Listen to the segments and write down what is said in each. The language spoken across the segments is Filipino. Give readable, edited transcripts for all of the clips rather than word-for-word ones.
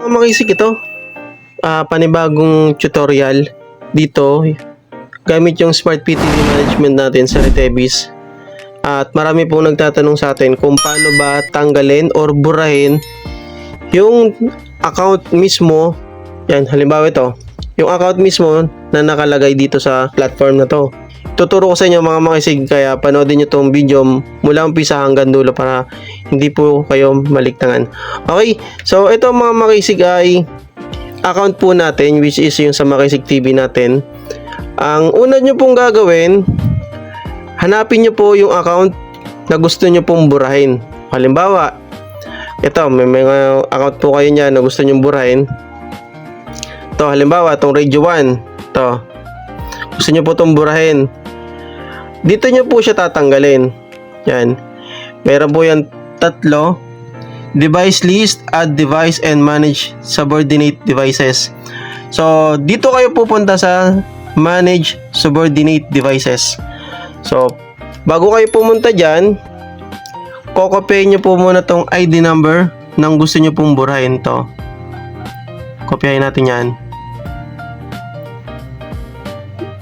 Makisig ito, panibagong tutorial dito gamit yung Smart PTT management natin sa Retebis. At marami pong nagtatanong sa atin kung paano ba tanggalin or burahin yung account mismo. Yan, halimbawa ito, yung account mismo na nakalagay dito sa platform na to. Tuturo ko sa inyo mga makisig, kaya panoodin nyo tong video mula umpisa hanggang dulo para hindi po kayo maliktangan. Okay, so ito mga makisig ay account po natin, which is yung sa Makisig TV natin. Ang una nyo pong gagawin, hanapin nyo po yung account na gusto nyo pong burahin. Halimbawa, ito, may mga account po kayo niya na gusto nyo burahin. Ito, halimbawa, itong Radio 1. Ito, gusto nyo po itong burahin. Dito nyo po siya tatanggalin. Yan. Meron po yan tatlo. Device list, add device, and manage subordinate devices. So, dito kayo pupunta sa manage subordinate devices. So, bago kayo pumunta dyan, kokopyahin nyo po muna tong ID number ng gusto nyo pong burahin to. Kopyahin natin yan.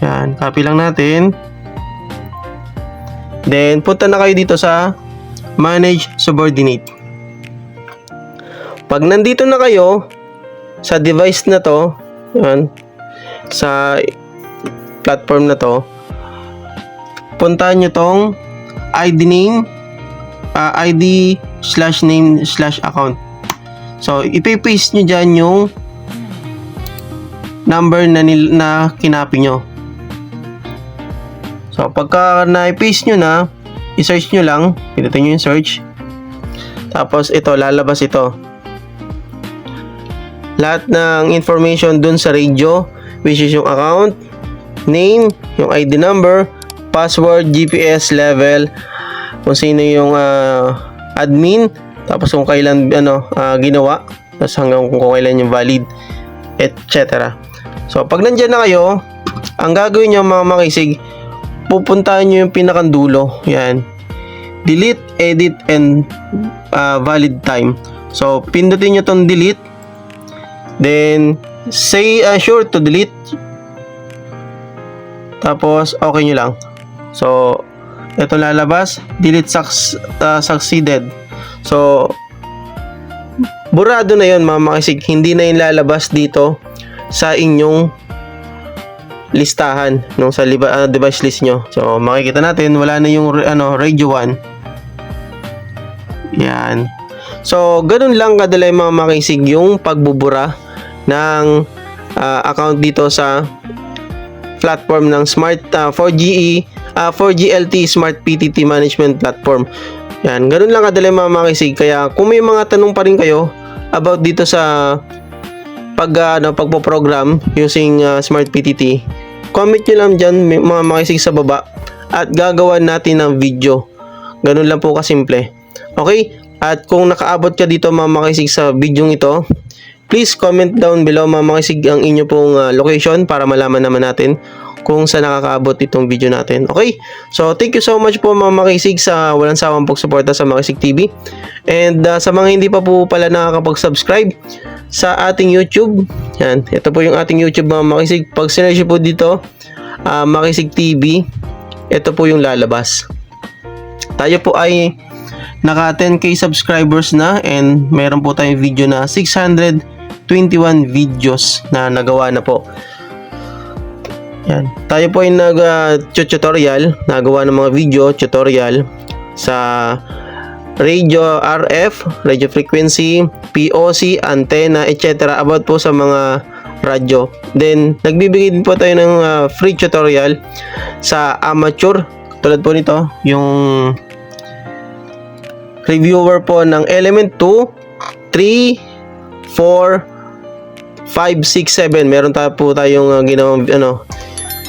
Yan, copy lang natin. Then, punta na kayo dito sa manage subordinate. Pag nandito na kayo sa device na to, yan, sa platform na to, puntahan nyo tong ID name, ID/name/account. So, ipipaste nyo dyan yung number na kinapi nyo. So, pagka na-paste nyo na, i-search nyo lang, pindutin nyo yung search. Tapos, ito, lalabas ito. Lahat ng information dun sa radio, which is yung account, name, yung ID number, password, GPS level, kung sino yung admin, tapos kung kailan ginawa, tapos hanggang kung kailan yung valid, etc. So, pag nandyan na kayo, ang gagawin nyo mga makisig, pupuntahan nyo yung pinakandulo. Yan. Delete, edit, and valid time. So, pindutin nyo tong delete. Then, say sure to delete. Tapos, okay nyo lang. So, ito lalabas. Delete succeeded. So, burado na yun mga makisig. Hindi na yung lalabas dito sa inyong listahan nung sa device list nyo. So, makikita natin, wala na yung Radio 1. Yan. So, ganun lang kadalay mga makisig yung pagbubura ng account dito sa platform ng Smart 4GLT Smart PTT Management Platform. Yan, ganun lang kadali mga makisig. Kaya kung may mga tanong pa rin kayo about dito sa pagpo-program using Smart PTT, comment nyo lang dyan mga makisig sa baba at gagawan natin ng video. Ganun lang po kasimple. Okay? At kung nakaabot ka dito mga makisig sa video ito, please comment down below mga makisig ang inyo pong location para malaman naman natin kung saan nakakaabot itong video natin. Okay? So, thank you so much po mga makisig sa walang sawang pagsuporta sa Makisig TV. And sa mga hindi pa po pala nakakapag-subscribe sa ating YouTube, yan, ito po yung ating YouTube mga makisig. Pag sinerge po dito, Makisig TV, ito po yung lalabas. Tayo po ay naka 10k subscribers na and meron po tayong video na 621 videos na nagawa na po. Yan. Tayo po ay nag-tutorial, nagawa ng mga video tutorial sa radio RF, radio frequency, POC, antenna, etc. about po sa mga radyo. Then, nagbibigay din po tayo ng free tutorial sa amateur. Tulad po nito, yung reviewer po ng Element 2, 3, 4, 5, 6, 7. Meron po tayong ginawang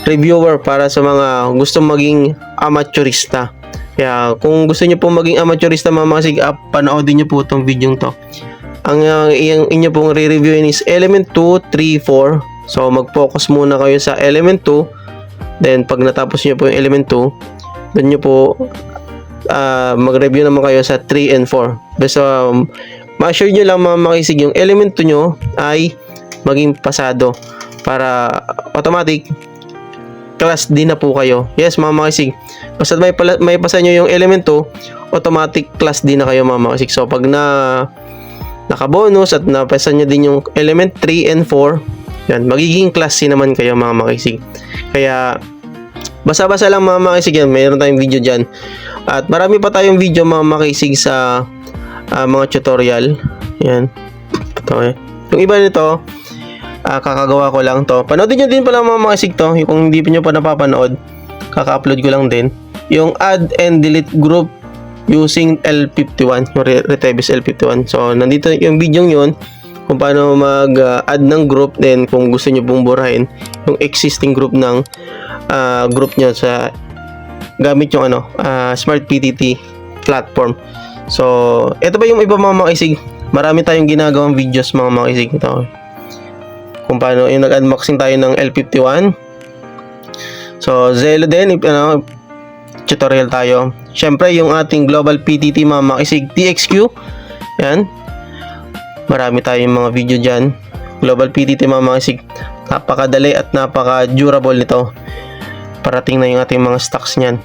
reviewer para sa mga gustong maging amateurista. Kaya kung gusto niyo po maging amateurista mga makisig, panoodin niyo po itong video to. Ang inyo pong re-reviewin is Element 2, 3, 4. So mag-focus muna kayo sa Element 2. Then pag natapos niyo po yung Element 2, doon niyo po mag-review naman kayo sa 3 and 4. Basta ma-assure nyo lang mga makisig yung element 2 nyo ay maging pasado para automatic class D na po kayo. Yes mga makisig, basta may pasa nyo yung element 2, automatic class D na kayo mga makisig. So pag nakabonus at napasa nyo din yung element 3 and 4, yan, magiging class C naman kayo mga makisig. Kaya basa-basa lang mga makisig yan, mayroon tayong video dyan. At marami pa tayong video mga makisig sa mga tutorial. Yan. Okay. Yung iba nito, kakagawa ko lang to. Panoodin nyo din pala mga makisig to. Kung hindi nyo pa napapanood, kaka-upload ko lang din. Yung add and delete group using L51, yung Retevis L51. So, nandito yung video yun kung paano mag-add ng group. Then, kung gusto nyo pong burahin yung existing group ng group nyo sa gamit yung Smart PTT platform. So, ito ba yung iba mga makisig? Marami tayong ginagawang videos mga makisig. Ito. Kung paano yung nag-unboxing tayo ng L51. So, Zelo din, tutorial tayo. Siyempre, yung ating global PTT mga makisig, TXQ. Yan. Marami tayong mga video dyan. Global PTT mga makisig. Napakadali at napaka-durable nito. Parating na yung ating mga stocks niyan.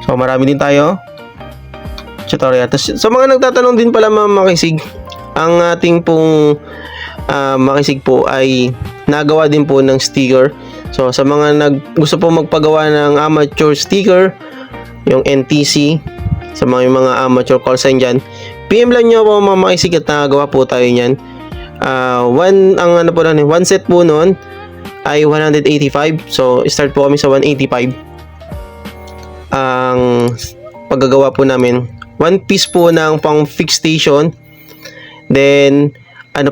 So, marami din tayo tutorial. Sa mga nagtatanong din pala mga makisig, ang ating pong makisig po ay nagawa din po ng sticker. So sa mga gusto po magpagawa ng amateur sticker, yung NTC, sa mga amateur call sign dyan, PM lang nyo po mga makisig at nagawa po tayo nyan. One set po nun ay 185. So start po kami sa 185. Ang paggagawa po namin, one piece po ng pang fixed station. Then, 2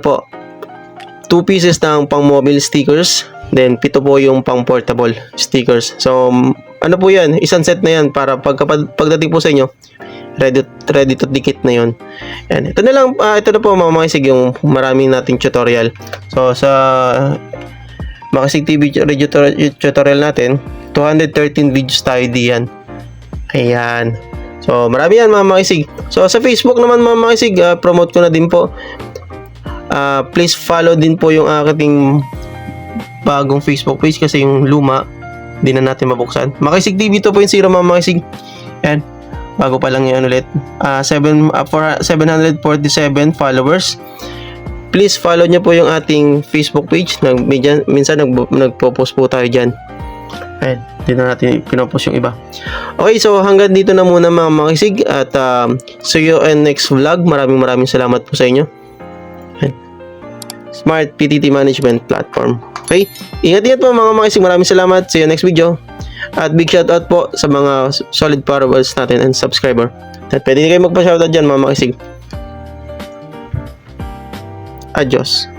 pieces ng pang mobile stickers. Then, 7 po yung pang portable stickers. So, po yan? Isang set na yan para pagdating po sa inyo, ready to dikit na yon. Yan. Ito na po mga makisig yung maraming nating tutorial. So, sa Makisig TV tutorial natin, 213 videos tayo diyan. Ayan. So, marami yan mga makisig. So, sa Facebook naman mga makisig, promote ko na din po. Please follow din po yung aking bagong Facebook page kasi yung luma, di na natin mabuksan. Makisig TV 2.0 mga makisig. Yan. Bago pa lang yan ulit. 747 followers. Please follow nyo po yung ating Facebook page. Minsan nagpo-post po tayo dyan. Ayan. Hindi na natin pinopost yung iba. Okay, so hanggang dito na muna mga makisig. At see you in next vlog. Maraming salamat po sa inyo. Ayan. Smart PTT Management Platform. Okay, ingat po mga makisig. Maraming salamat. See you next video. At big shout out po sa mga solid followers natin and subscriber. At pwede kayo magpa-shoutout dyan mga makisig. Adios.